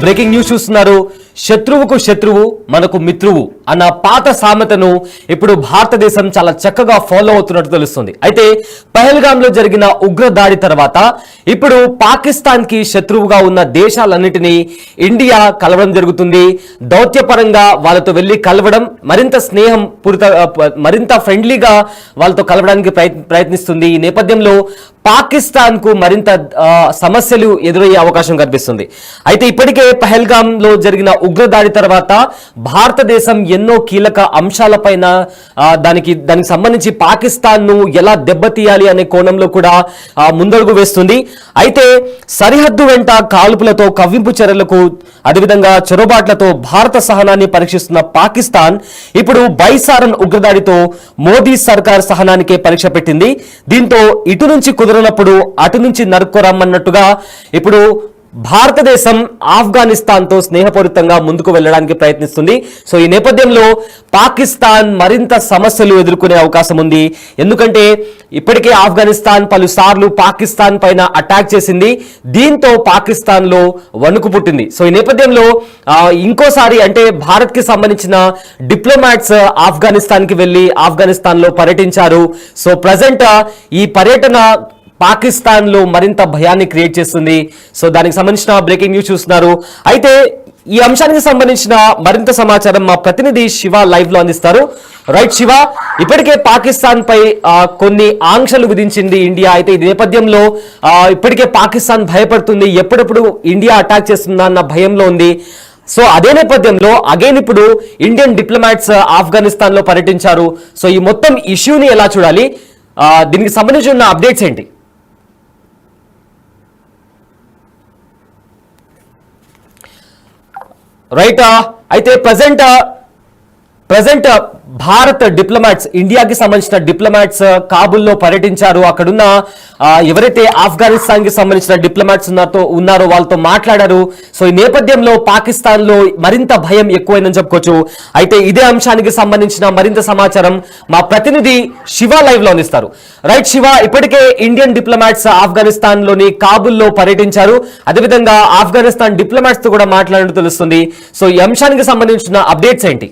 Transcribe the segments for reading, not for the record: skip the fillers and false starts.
Breaking news చూస్తున్నారు. శత్రువుకు శత్రువు మనకు మిత్రువు అన్న పాత సామెతను ఇప్పుడు భారతదేశం చాలా చక్కగా ఫాలో అవుతున్నట్టు తెలుస్తుంది. అయితే పహల్గామ్ లో జరిగిన ఉగ్రదాడి తర్వాత ఇప్పుడు పాకిస్తాన్ కి శత్రువుగా ఉన్న దేశాలన్నిటినీ ఇండియా కలవడం జరుగుతుంది. దౌత్యపరంగా వాళ్ళతో వెళ్లి కలవడం, మరింత స్నేహం మరింత ఫ్రెండ్లీగా వాళ్ళతో కలవడానికి ప్రయత్నిస్తుంది. ఈ నేపథ్యంలో పాకిస్తాన్ కు మరింత సమస్యలు ఎదురయ్యే అవకాశం కనిపిస్తుంది. అయితే ఇప్పటికే పహల్గామ్ లో జరిగిన ఉగ్రదాడి తర్వాత భారతదేశం ఎన్నో కీలక అంశాలపైన దానికి సంబంధించి పాకిస్తాన్ ను ఎలా దెబ్బతీయాలి అనే కోణంలో కూడా ముందడుగు వేస్తుంది. అయితే సరిహద్దు వెంట కాల్పులతో, కవ్వింపు చర్యలకు, అదేవిధంగా చొరబాట్లతో భారత సహనాన్ని పరీక్షిస్తున్న పాకిస్తాన్ ఇప్పుడు బైసారన్ ఉగ్రదాడితో మోదీ సర్కార్ సహనానికే పరీక్ష పెట్టింది. దీంతో ఇటు నుంచి కుదరనప్పుడు అటు నుంచి నరుక్కోరమ్మన్నట్టుగా ఇప్పుడు భారతదేశం ఆఫ్ఘనిస్తాన్ తో స్నేహపూరితంగా ముందుకు వెళ్ళడానికి ప్రయత్నిస్తుంది. సో ఈ నేపథ్యంలో పాకిస్తాన్ మరింత సమస్యలు ఎదుర్కొనే అవకాశం ఉంది. ఎందుకంటే ఇప్పటికే ఆఫ్ఘనిస్తాన్ పలుసార్లు పాకిస్తాన్ పైన అటాక్ చేసింది. దీంతో పాకిస్తాన్ లో వణుకు పుట్టింది. సో ఈ నేపథ్యంలో ఇంకోసారి అంటే భారత్ కి సంబంధించిన డిప్లొమాట్స్ ఆఫ్ఘనిస్తాన్ కి వెళ్లి ఆఫ్ఘనిస్తాన్ లో పర్యటించారు. సో ప్రజెంట్ ఈ పర్యటన పాకిస్తాన్ లో మరింత భయాన్ని క్రియేట్ చేస్తుంది. సో దానికి సంబంధించిన బ్రేకింగ్ న్యూస్ చూస్తున్నారు. అయితే ఈ అంశానికి సంబంధించిన మరింత సమాచారం మా ప్రతినిధి శివ లైవ్ లో అందిస్తారు. రైట్ శివ, ఇప్పటికే పాకిస్తాన్ పై కొన్ని ఆంక్షలు విధించింది ఇండియా. అయితే ఈ నేపథ్యంలో ఇప్పటికే పాకిస్తాన్ భయపడుతుంది, ఎప్పుడెప్పుడు ఇండియా అటాక్ చేస్తుందా అన్న భయంలో ఉంది. సో అదే నేపథ్యంలో అగైన్ ఇప్పుడు ఇండియన్ డిప్లొమాట్స్ ఆఫ్ఘనిస్తాన్ లో పర్యటించారు. సో ఈ మొత్తం ఇష్యూని ఎలా చూడాలి, దీనికి సంబంధించి ఉన్న అప్డేట్స్ ఏంటి? రైట్, అయితే ప్రజెంట్ భారత్ డిప్లొమాట్స్, ఇండియాకి సంబంధించిన డిప్లొమాట్స్ కాబుల్లో పర్యటించారు. అక్కడున్న ఎవరైతే ఆఫ్ఘనిస్తాన్ కి సంబంధించిన డిప్లొమాట్స్ ఉన్నారో వాళ్ళతో మాట్లాడారు. సో ఈ నేపథ్యంలో పాకిస్తాన్ లో మరింత భయం ఎక్కువైందని చెప్పుకోవచ్చు. అయితే ఇదే అంశానికి సంబంధించిన మరింత సమాచారం మా ప్రతినిధి శివ లైవ్ లో అందిస్తారు. రైట్ శివ, ఇప్పటికే ఇండియన్ డిప్లొమాట్స్ ఆఫ్ఘనిస్తాన్ లోని కాబుల్లో పర్యటించారు. అదేవిధంగా ఆఫ్ఘనిస్తాన్ డిప్లొమాట్స్ తో కూడా మాట్లాడినట్టు తెలుస్తుంది. సో ఈ అంశానికి సంబంధించిన అప్డేట్స్ ఏంటి?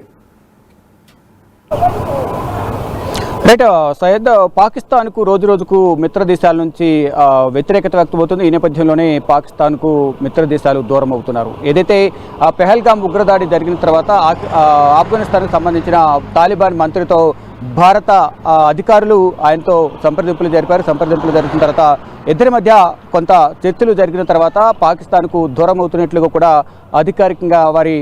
రైట్ సయ్యద్, పాకిస్తాన్కు రోజు రోజుకు మిత్ర దేశాల నుంచి వ్యతిరేకత వ్యక్తమవుతుంది. ఈ నేపథ్యంలోనే పాకిస్తాన్కు మిత్ర దేశాలు దూరం అవుతున్నారు. ఏదైతే పెహల్గామ్ ఉగ్రదాడి జరిగిన తర్వాత ఆఫ్ఘనిస్తాన్కు సంబంధించిన తాలిబాన్ మంత్రితో భారత అధికారులు ఆయనతో సంప్రదింపులు జరిపారు. సంప్రదింపులు జరిగిన తర్వాత ఇద్దరి మధ్య కొంత చర్చలు జరిగిన తర్వాత పాకిస్తాన్కు దూరం అవుతున్నట్లుగా కూడా అధికారికంగా వారి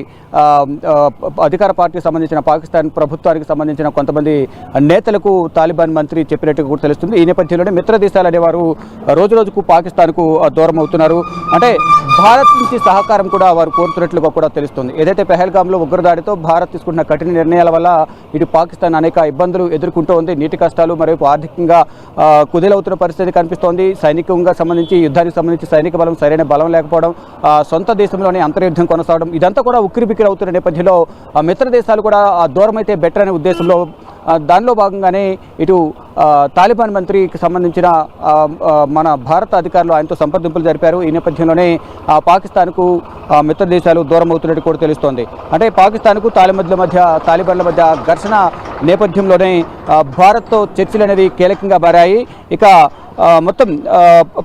అధికార పార్టీకి సంబంధించిన పాకిస్తాన్ ప్రభుత్వానికి సంబంధించిన కొంతమంది నేతలకు తాలిబాన్ మంత్రి చెప్పినట్టుగా కూడా తెలుస్తుంది. ఈ నేపథ్యంలోనే మిత్ర దేశాలు అనేవారు రోజు రోజుకు పాకిస్తాన్కు దూరం అవుతున్నారు. అంటే భారత్ నుంచి సహకారం కూడా వారు కోరుతున్నట్లుగా కూడా తెలుస్తుంది. ఏదైతే పెహల్గామ్లో ఉగ్రదాడితో భారత్ తీసుకుంటున్న కఠిన నిర్ణయాల వల్ల ఇటు పాకిస్తాన్ అనేక ఇబ్బందులు ఎదుర్కొంటూ ఉంది. నీటి కష్టాలు, మరోవైపు ఆర్థికంగా కుదేలవుతున్న పరిస్థితి కనిపిస్తోంది. సైనికంగా సంబంధించి, యుద్ధానికి సంబంధించి సైనిక బలం సరైన బలం లేకపోవడం, సొంత దేశంలోనే అంతర్యుద్ధం కొనసాగడం, ఇదంతా కూడా ఉక్కిరిబిక్కిరి అవుతున్న నేపథ్యంలో మిత్ర దేశాలు కూడా దూరం అయితే బెటర్ అనే ఉద్దేశంలో దానిలో భాగంగానే ఇటు తాలిబాన్ మంత్రికి సంబంధించిన మన భారత అధికారులు ఆయనతో సంప్రదింపులు జరిపారు. ఈ నేపథ్యంలోనే పాకిస్తాన్కు మిత్ర దేశాలు దూరం అవుతున్నట్టు కూడా తెలుస్తోంది. అంటే పాకిస్తాన్కు తాలిబాన్ల మధ్య ఘర్షణ నేపథ్యంలోనే భారత్తో చర్చలు అనేవి కీలకంగా మారాయి. ఇక మొత్తం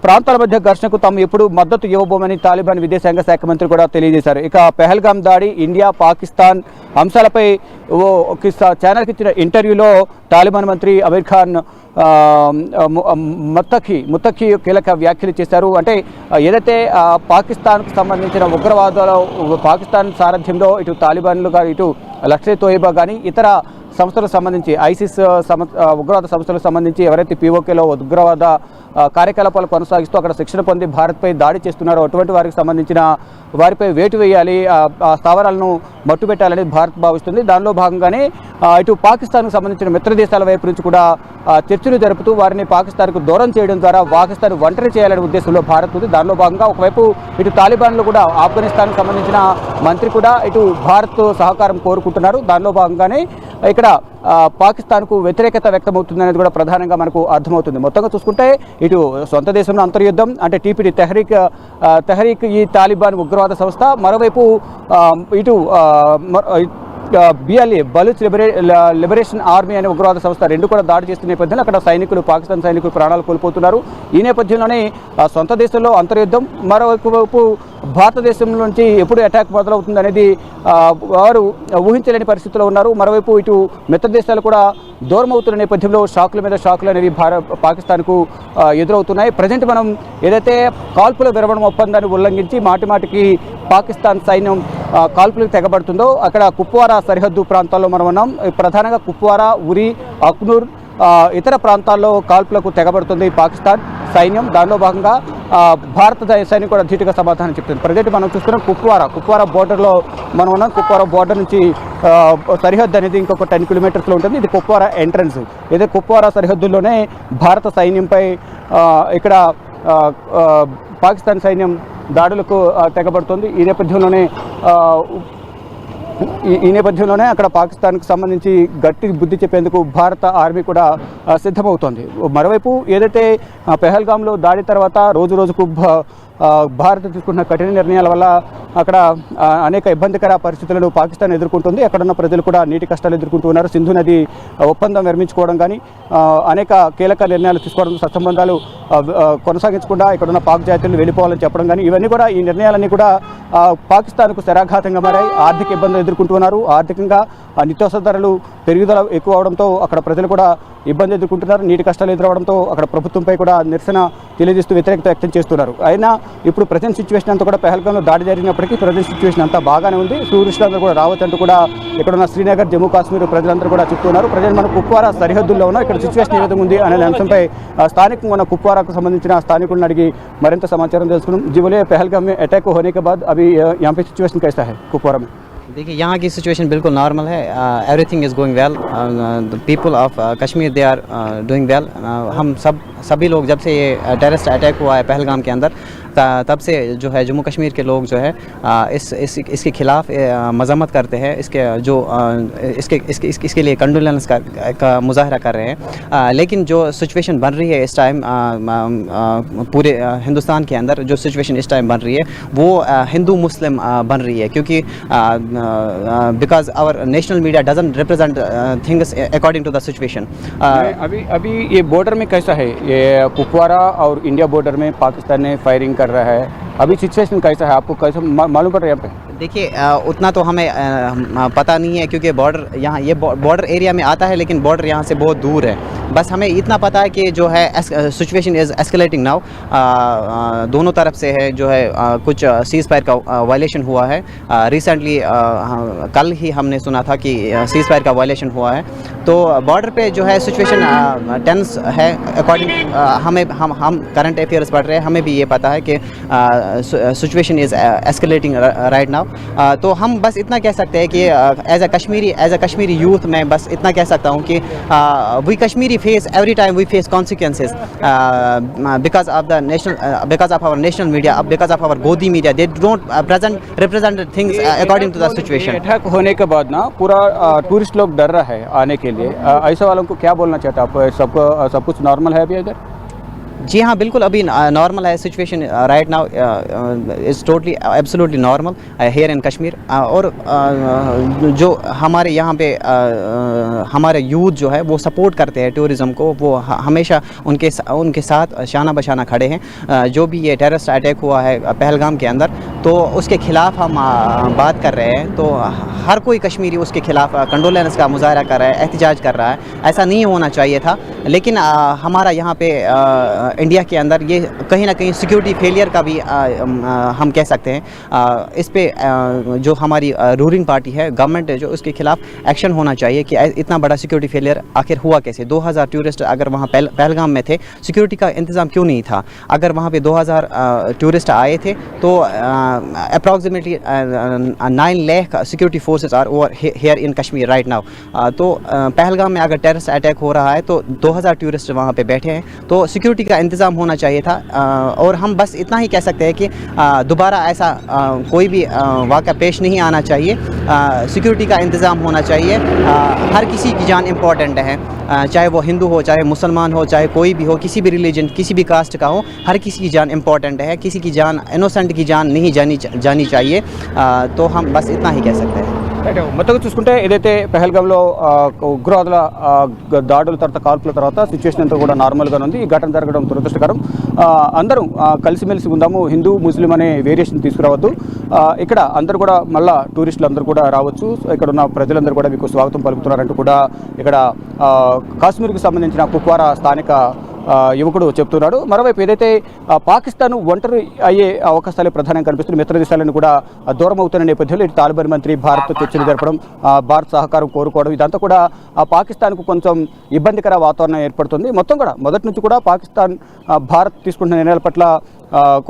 ప్రాంతాల మధ్య ఘర్షణకు తాము ఎప్పుడు మద్దతు ఇవ్వబోమని తాలిబాన్ విదేశాంగ శాఖ మంత్రి కూడా తెలియజేశారు. ఇక పెహల్గామ్ దాడి, ఇండియా పాకిస్తాన్ అంశాలపై ఛానల్కి ఇచ్చిన ఇంటర్వ్యూలో తాలిబాన్ మంత్రి అమీర్ ఖాన్ ముత్తఖీ కీలక వ్యాఖ్యలు చేశారు. అంటే ఏదైతే పాకిస్తాన్కు సంబంధించిన ఉగ్రవాదాలు పాకిస్తాన్ సారథ్యంలో ఇటు తాలిబాన్లు కానీ, ఇటు లష్కర్ తోయిబా కానీ, ఇతర సంస్థలకు సంబంధించి ఐసిస్ ఉగ్రవాద సంస్థలకు సంబంధించి ఎవరైతే పీఓకేలో ఉగ్రవాద కార్యకలాపాలు కొనసాగిస్తూ అక్కడ శిక్షణ పొంది భారత్పై దాడి చేస్తున్నారో అటువంటి వారికి సంబంధించిన వారిపై వేటు వేయాలి, ఆ స్థావరాలను మట్టుబెట్టాలని భారత్ భావిస్తుంది. దానిలో భాగంగానే ఇటు పాకిస్తాన్కు సంబంధించిన మిత్ర దేశాల వైపు నుంచి కూడా చర్చలు జరుపుతూ వారిని పాకిస్తాన్కు దూరం చేయడం ద్వారా పాకిస్తాన్ ఒంటరి చేయాలనే ఉద్దేశంలో భారత్ ఉంది. దానిలో భాగంగా ఒకవైపు ఇటు తాలిబాన్లు కూడా ఆఫ్ఘనిస్తాన్కు సంబంధించిన మంత్రి కూడా ఇటు భారత్ సహకారం కోరుకుంటున్నారు. దానిలో భాగంగానే ఇక్కడ పాకిస్తాన్కు వ్యతిరేకత వ్యక్తమవుతుంది అనేది కూడా ప్రధానంగా మనకు అర్థమవుతుంది. మొత్తంగా చూసుకుంటే ఇటు సొంత దేశంలో అంతర్యుద్ధం అంటే టీపీడీ తెహరీక్ ఈ తాలిబాన్ ఉగ్రవాద సంస్థ, మరోవైపు ఇటు బిఎల్ఏ బలూచ్ లిబరేషన్ ఆర్మీ అనే ఉగ్రవాద సంస్థ రెండు కూడా దాడి చేస్తున్న నేపథ్యంలో అక్కడ పాకిస్తాన్ సైనికులు ప్రాణాలు కోల్పోతున్నారు. ఈ నేపథ్యంలోనే సొంత దేశంలో అంతర్యుద్ధం, మరోవైపు భారతదేశం నుంచి ఎప్పుడు అటాక్ మొదలవుతుంది అనేది వారు ఊహించలేని పరిస్థితిలో ఉన్నారు. మరోవైపు ఇటు మిత్ర దేశాలు కూడా దూరం అవుతున్న నేపథ్యంలో షాకుల మీద షాకులు అనేవి పాకిస్తాన్కు ఎదురవుతున్నాయి. ప్రజెంట్ మనం ఏదైతే కాల్పుల విరమణ ఒప్పందాన్ని ఉల్లంఘించి మాటిమాటికి పాకిస్తాన్ సైన్యం కాల్పులకు తెగబడుతుందో అక్కడ కుప్వారా సరిహద్దు ప్రాంతాల్లో మనం ఉన్నాం. ప్రధానంగా కుప్వారా, ఉరి, అఖ్నూర్ ఇతర ప్రాంతాల్లో కాల్పులకు తెగబడుతుంది పాకిస్తాన్ సైన్యం. దానిలో భాగంగా భారత సైన్యం కూడా ధీటుగా సమాధానం చెప్తుంది. ప్రజెంట్ మనం చూస్తున్నాం కుప్వారా బోర్డర్లో మనం ఉన్నాం. కుప్వారా బోర్డర్ నుంచి సరిహద్దు అనేది ఇంకొక 10 కిలోమీటర్స్లో ఉంటుంది. ఇది కుప్వారా ఎంట్రన్స్. ఇదే కుప్వారా సరిహద్దుల్లోనే భారత సైన్యంపై ఇక్కడ పాకిస్తాన్ సైన్యం దాడులకు తెగబడుతుంది. ఈ నేపథ్యంలోనే అక్కడ పాకిస్తాన్కు సంబంధించి గట్టి బుద్ధి చెప్పేందుకు భారత ఆర్మీ కూడా సిద్ధమవుతోంది. మరోవైపు ఏదైతే పెహల్గాంలో దాడి తర్వాత రోజుకు భారత్ తీసుకున్న కఠిన నిర్ణయాల వల్ల అక్కడ అనేక ఇబ్బందికర పరిస్థితులను పాకిస్తాన్ ఎదుర్కొంటుంది. అక్కడున్న ప్రజలు కూడా నీటి కష్టాలు ఎదుర్కొంటున్నారు. సింధు నది ఒప్పందం విరమించుకోవడం కానీ అనేక కీలక నిర్ణయాలు తీసుకోవడం, సత్సంబంధాలు కొనసాగించకుండా ఇక్కడున్న పాక్ జాతీయులు వెళ్ళిపోవాలని చెప్పడం కానీ ఇవన్నీ కూడా ఈ నిర్ణయాలన్నీ కూడా పాకిస్తాన్కు శరాఘాతంగా మారాయి. ఆర్థిక ఇబ్బందులు ఎదుర్కొంటున్నారు. ఆర్థికంగా నిత్యావసర ధరలు పెరుగుదల ఎక్కువ అవడంతో అక్కడ ప్రజలు కూడా ఇబ్బంది ఎదుర్కొంటున్నారు. నీటి కష్టాలు ఎదురవడంతో అక్కడ ప్రభుత్వంపై కూడా నిరసన తెలియజేస్తూ వ్యతిరేకత వ్యక్తం చేస్తున్నారు. అయినా ఇప్పుడు ప్రజెంట్ సిచ్యువేషన్ అంతా కూడా పెహల్గాంలో దాడి జరిగినప్పటికీ ప్రజెంట్ సిచ్యువేషన్ అంతా బాగానే ఉంది. టూరిస్టులందరూ కూడా రావచ్చంటూ కూడా ఇక్కడున్న శ్రీనగర్, జమ్మూ కాశ్మీర్ ప్రజలందరూ కూడా చెప్తున్నారు. ప్రజెంట్ మనం కుప్వారా సరిహద్దుల్లో ఉన్నాం. ఇక్కడ సిచ్యువేషన్ ఏ విధంగా ఉంది అనే అంశంపై స్థానికంగా ఉన్న కుప్వారాకు సంబంధించిన స్థానికులను అడిగి మరింత సమాచారం తెలుసుకున్నాం. జీవోలే పెహల్గాం में अटैक होने के बाद अभी यहाँ पे सिचुएशन कैसा है कुपवारा में? देखिए यहाँ की सिचुएशन बिल्कुल नॉर्मल है. Everything is going well. The people of Kashmir they are doing well. हम सभी लोग जब से ये टेररिस्ट अटैक हुआ है पहलगाम के अंदर तब से जो है जम्मू कश्मीर के लोग जो है इसके खिलाफ मजम्मत करते हैं. इसके लिए कंडोलेंस का मुजाहरा कर रहे हैं. लेकिन जो सिचुएशन बन रही है इस टाइम पूरे हिंदुस्तान के अंदर जो सिचुएशन इस टाइम बन रही है वो हिंदू मुस्लिम बन रही है क्योंकि because our national media doesn't represent things according to the situation. अभी ये बॉर्डर में कैसा है? ये कुपवारा और इंडिया बॉर्डर में पाकिस्तान ने फायरिंग कर रहा है. अभी सिचुएशन कैसा है आपको कैसा मालूम पड़ रहा है यहाँ पे? देखिए उतना तो हमें पता नहीं है क्योंकि बॉर्डर यहाँ ये बॉर्डर एरिया में आता है लेकिन बॉर्डर यहाँ से बहुत दूर है. बस हमें इतना पता है कि जो है सिचुएशन इज़ एस्केलेटिंग नाउ. दोनों तरफ से है जो है कुछ सीज़ फायर का वायलेशन हुआ है. रिसेंटली कल ही हमने सुना था कि सीज़ फायर का वायलेशन हुआ है. तो बॉर्डर पे जो है सिचुएशन टेंस है. अकॉर्डिंग हम करंट अफेयर्स पढ़ रहे हैं. हमें भी ये पता है कि situation is escalating right now. तो हम बस इतना कह सकते हैं कि एज अ कश्मीरी यूथ मैं बस इतना कह सकता हूँ कि we Kashmiri face every time we face consequences because of our national media, because of our Godi media, they don't represent things according to the situation. Attack होने के बाद ना पूरा टूरिस्ट लोग डर रहा है आने के लिए. ऐसे वालों को क्या बोलना चाहते हैं आप? सब कुछ नॉर्मल है अभी इधर? जी हाँ बिल्कुल अभी नॉर्मल है. Situation right now is totally absolutely normal here in Kashmir. और जो हमारे यहाँ पे हमारे यूथ जो है वो सपोर्ट करते हैं टूरिज़्म को. वो हमेशा उनके साथ शाना बशाना खड़े हैं. जो भी ये टेररिस्ट अटैक हुआ है पहलगाम के अंदर तो उसके ख़िलाफ़ हम बात कर रहे हैं. तो हर कोई कश्मीरी उसके ख़िलाफ़ कंडोलेंस का मुजाहरा कर रहा है, एहतजाज कर रहा है. ऐसा नहीं होना चाहिए था. लेकिन हमारा यहाँ पे इंडिया के अंदर ये कहीं ना कहीं सिक्योरिटी फेलियर का भी हम कह सकते हैं. इस पे जो हमारी रूलिंग पार्टी है, गवर्नमेंट है, जो उसके खिलाफ एक्शन होना चाहिए कि इतना बड़ा सिक्योरिटी फेलियर आखिर हुआ कैसे. 2000 टूरिस्ट अगर वहाँ पहलगाम में थे, सिक्योरिटी का इंतज़ाम क्यों नहीं था? अगर वहाँ पे 2000 टूरिस्ट आए थे तो approximately 9 lakh security forces are over here in Kashmir right now. तो पहलगाम में अगर टेररिस्ट अटैक हो रहा है तो 2000 टूरिस्ट वहाँ पे बैठे हैं तो सिक्योरिटी का इंतज़ाम होना चाहिए था और हम बस इतना ही कह सकते हैं कि दोबारा ऐसा कोई भी वाक़या पेश नहीं आना चाहिए। सिक्योरिटी का इंतज़ाम होना चाहिए। हर किसी की जान इम्पॉर्टेंट है, चाहे वो हिंदू हो, चाहे मुसलमान हो, चाहे कोई भी हो, किसी भी रिलीजन, किसी भी कास्ट का हो, हर किसी की जान इम्पॉर्टेंट है। किसी की जान, इनोसेंट की जान नहीं जानी चाहिए। तो हम बस इतना ही कह सकते हैं। మొత్తంగా చూసుకుంటే ఏదైతే పెహల్గాంలో ఉగ్రవాదుల దాడుల తర్వాత కాల్పుల తర్వాత సిచ్యువేషన్ అంతా కూడా నార్మల్గానే ఉంది. ఈ ఘటన జరగడం దురదృష్టకరం. అందరూ కలిసిమెలిసి ఉందాము, హిందూ ముస్లిం అనే వేరియేషన్ తీసుకురావద్దు. ఇక్కడ అందరూ కూడా మళ్ళా టూరిస్టులు అందరూ కూడా రావచ్చు, ఇక్కడ ఉన్న ప్రజలందరూ కూడా మీకు స్వాగతం పలుకుతున్నారంటూ కూడా ఇక్కడ కాశ్మీర్కు సంబంధించిన కుప్వారా స్థానిక యువకుడు చెప్తున్నాడు. మరోవైపు ఏదైతే పాకిస్తాన్ ఒంటరి అయ్యే అవకాశాలు ప్రధానంగా కనిపిస్తుంది, మిత్ర దేశాలను కూడా దూరం అవుతున్న నేపథ్యంలో ఇటు తాలిబాన్ మంత్రి భారత్తో చర్చలు జరపడం, భారత్ సహకారం కోరుకోవడం, ఇదంతా కూడా పాకిస్తాన్కు కొంచెం ఇబ్బందికర వాతావరణం ఏర్పడుతుంది. మొత్తం కూడా మొదటి నుంచి కూడా పాకిస్తాన్ భారత్ తీసుకుంటున్న నిర్ణయాల పట్ల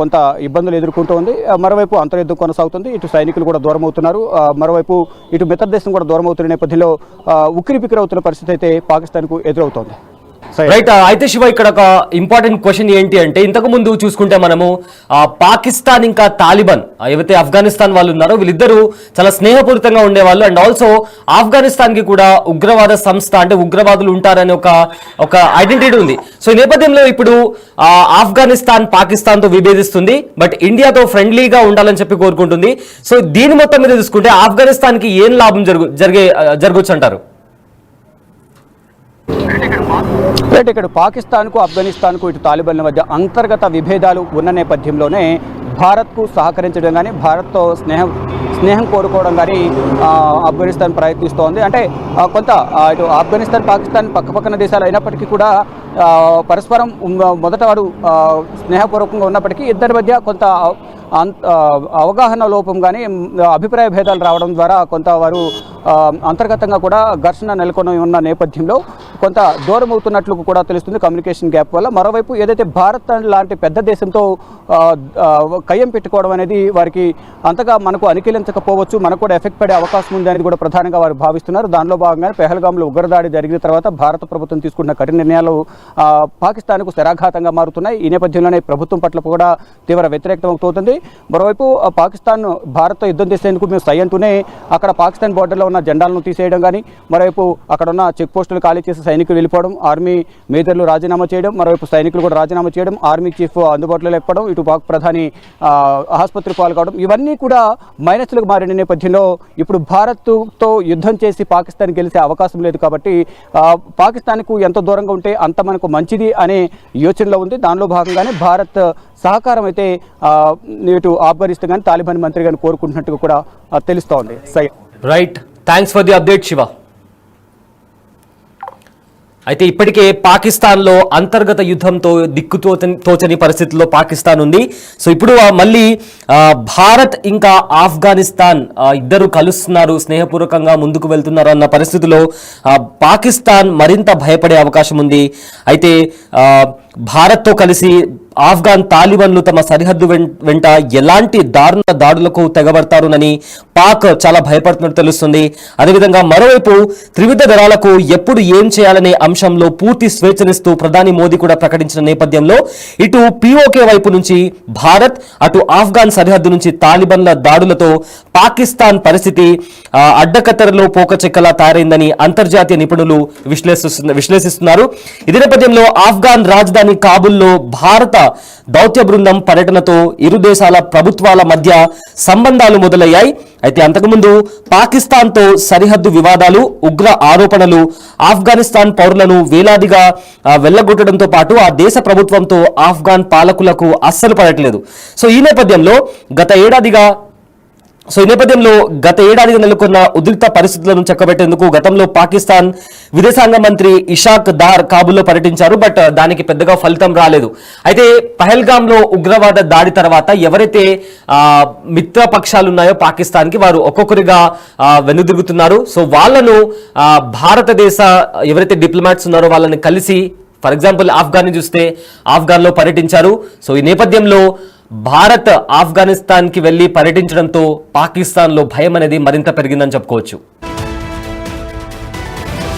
కొంత ఇబ్బందులు ఎదుర్కొంటూ ఉంది. మరోవైపు అంతర్యుద్ధం కొనసాగుతుంది, ఇటు సైనికులు కూడా దూరం అవుతున్నారు, మరోవైపు ఇటు మిత్ర దేశం కూడా దూరం అవుతున్న నేపథ్యంలో ఉక్కిరిబిక్కిరి అవుతున్న పరిస్థితి అయితే పాకిస్తాన్కు ఎదురవుతోంది. రైట్. అయితే శివ, ఇక్కడ ఒక ఇంపార్టెంట్ క్వశ్చన్ ఏంటి అంటే, ఇంతకు ముందు చూసుకుంటే మనము పాకిస్తాన్ ఇంకా తాలిబాన్ ఏవైతే ఆఫ్ఘనిస్తాన్ వాళ్ళు ఉన్నారో వీళ్ళిద్దరూ చాలా స్నేహపూరితంగా ఉండేవాళ్ళు. అండ్ ఆల్సో ఆఫ్ఘనిస్తాన్ కి కూడా ఉగ్రవాద సంస్థ అంటే ఉగ్రవాదులు ఉంటారనే ఒక ఐడెంటిటీ ఉంది. సో ఈ నేపథ్యంలో ఇప్పుడు ఆఫ్ఘనిస్తాన్ పాకిస్తాన్ తో విభేదిస్తుంది, బట్ ఇండియాతో ఫ్రెండ్లీగా ఉండాలని చెప్పి కోరుకుంటుంది. సో దీని మొత్తం మీద చూసుకుంటే ఆఫ్ఘనిస్తాన్ కి ఏం లాభం జరగవచ్చు అంటారు? రైట్. ఇక్కడ పాకిస్తాన్కు ఆఫ్ఘనిస్తాన్కు ఇటు తాలిబాన్ల మధ్య అంతర్గత విభేదాలు ఉన్న నేపథ్యంలోనే భారత్కు సహకరించడం కానీ, భారత్తో స్నేహం కోరుకోవడం కానీ ఆఫ్ఘనిస్తాన్ ప్రయత్నిస్తోంది. అంటే కొంత ఇటు ఆఫ్ఘనిస్తాన్ పాకిస్తాన్ పక్కపక్కన దేశాలు అయినప్పటికీ కూడా పరస్పరం మొదట వాడు స్నేహపూర్వకంగా ఉన్నప్పటికీ ఇద్దరి మధ్య కొంత అవగాహన లోపం కానీ, అభిప్రాయ భేదాలు రావడం ద్వారా కొంత వారు అంతర్గతంగా కూడా ఘర్షణ నెలకొని ఉన్న నేపథ్యంలో కొంత దూరం అవుతున్నట్లు కూడా తెలుస్తుంది కమ్యూనికేషన్ గ్యాప్ వల్ల. మరోవైపు ఏదైతే భారత్ లాంటి పెద్ద దేశంతో కయ్యం పెట్టుకోవడం అనేది వారికి అంతగా మనకు అనుకూలించకపోవచ్చు, మనకు కూడా ఎఫెక్ట్ పడే అవకాశం ఉంది అనేది కూడా ప్రధానంగా వారు భావిస్తున్నారు. దానిలో భాగంగానే పెహల్గాంలో ఉగ్రదాడి జరిగిన తర్వాత భారత ప్రభుత్వం తీసుకున్న కఠిన నిర్ణయాలు పాకిస్తాన్కు శరాఘాతంగా మారుతున్నాయి. ఈ నేపథ్యంలోనే ప్రభుత్వం పట్ల కూడా తీవ్ర వ్యతిరేకత అవుతుంది. మరోవైపు పాకిస్తాన్ భారత్తో యుద్ధం చేసేందుకు మేము సై అంటూనే అక్కడ పాకిస్తాన్ బోర్డర్లో ఉన్న జెండాలను తీసేయడం కానీ, మరోవైపు అక్కడ ఉన్న చెక్ పోస్టులు ఖాళీ చేసి సైనికులు వెళ్ళిపోవడం, ఆర్మీ మేజర్లు రాజీనామా చేయడం, మరోవైపు సైనికులు కూడా రాజీనామా చేయడం, ఆర్మీ చీఫ్ అందుబాటులో లేకపోవడం, ఇటు పాక్ ప్రధాని ఆసుపత్రి పాల్గొవడం, ఇవన్నీ కూడా మైనస్లకు మారిన నేపథ్యంలో ఇప్పుడు భారత్తో యుద్ధం చేసి పాకిస్తాన్ గెలిచే అవకాశం లేదు. కాబట్టి పాకిస్తాన్కు ఎంత దూరంగా ఉంటే అంత మనకు మంచిది అనే యోచనలో ఉంది. దానిలో భాగంగానే భారత్ సహకారం అయితే ఇటు ఆఫ్ఘనిస్తాన్ కానీ తాలిబాన్ మంత్రి కానీ కోరుకుంటున్నట్టుగా కూడా తెలుస్తోంది. Right. Thanks for the update Shiva. అయితే ఇప్పటికే పాకిస్తాన్లో అంతర్గత యుద్ధంతో తోచని పరిస్థితుల్లో పాకిస్తాన్ ఉంది. సో ఇప్పుడు మళ్ళీ భారత్ ఇంకా ఆఫ్ఘనిస్తాన్ ఇద్దరు కలుస్తున్నారు, స్నేహపూర్వకంగా ముందుకు వెళ్తున్నారు అన్న పరిస్థితిలో పాకిస్తాన్ మరింత భయపడే అవకాశం ఉంది. అయితే భారత్తో కలిసి ఆఫ్ఘాన్ తాలిబాన్లు తమ సరిహద్దు వెంట ఎలాంటి దారుణ దాడులకు తెగబడతారునని పాక్ చాలా భయపడుతున్నట్టు తెలుస్తుంది. అదేవిధంగా మరోవైపు త్రివిధ దళాలకు ఎప్పుడు ఏం చేయాలనే అంశంలో పూర్తి స్వేచ్ఛనిస్తూ ప్రధాని మోదీ కూడా ప్రకటించిన నేపథ్యంలో ఇటు పిఓకే వైపు నుంచి భారత్, అటు ఆఫ్ఘాన్ సరిహద్దు నుంచి తాలిబాన్ల దాడులతో పాకిస్తాన్ పరిస్థితి అడ్డకత్తెరలో పోకచెక్కలా తయారైందని అంతర్జాతీయ నిపుణులు విశ్లేషిస్తున్నారు. ఇదే నేపథ్యంలో ఆఫ్ఘాన్ రాజధాని కాబుల్లో భారత దౌత్య బృందం పర్యటనతో ఇరు దేశాల ప్రభుత్వాల మధ్య సంబంధాలు మొదలయ్యాయి. అయితే అంతకుముందు పాకిస్తాన్తో సరిహద్దు వివాదాలు, ఉగ్ర ఆరోపణలు ఆఫ్ఘనిస్తాన్ పౌరులను వేలాదిగా వెళ్లగొట్టడంతో పాటు ఆ దేశ ప్రభుత్వంతో ఆఫ్ఘాన్ పాలకులకు అస్సలు పడట్లేదు. సో ఈ నేపథ్యంలో గత ఏడాదిగా నెలకొన్న ఉద్రిక్త పరిస్థితులను చక్కబెట్టేందుకు గతంలో పాకిస్తాన్ విదేశాంగ మంత్రి ఇషాక్ దార్ కాబుల్లో పర్యటించారు. బట్ దానికి పెద్దగా ఫలితం రాలేదు. అయితే పహల్గాంలో ఉగ్రవాద దాడి తర్వాత ఎవరైతే మిత్ర పక్షాలు ఉన్నాయో పాకిస్తాన్ కి, వారు ఒక్కొక్కరిగా వెనుదిరుగుతున్నారు. సో వాళ్ళను భారతదేశ ఎవరైతే డిప్లొమాట్స్ ఉన్నారో వాళ్ళని కలిసి, ఫర్ ఎగ్జాంపుల్ ఆఫ్ఘాన్ చూస్తే ఆఫ్ఘాన్లో పర్యటించారు. సో ఈ నేపథ్యంలో భారత్ ఆఫ్ఘనిస్తాన్ కి వెళ్లి పర్యటించడంతో పాకిస్తాన్ లో భయం అనేది మరింత పెరిగిందని చెప్పుకోవచ్చు.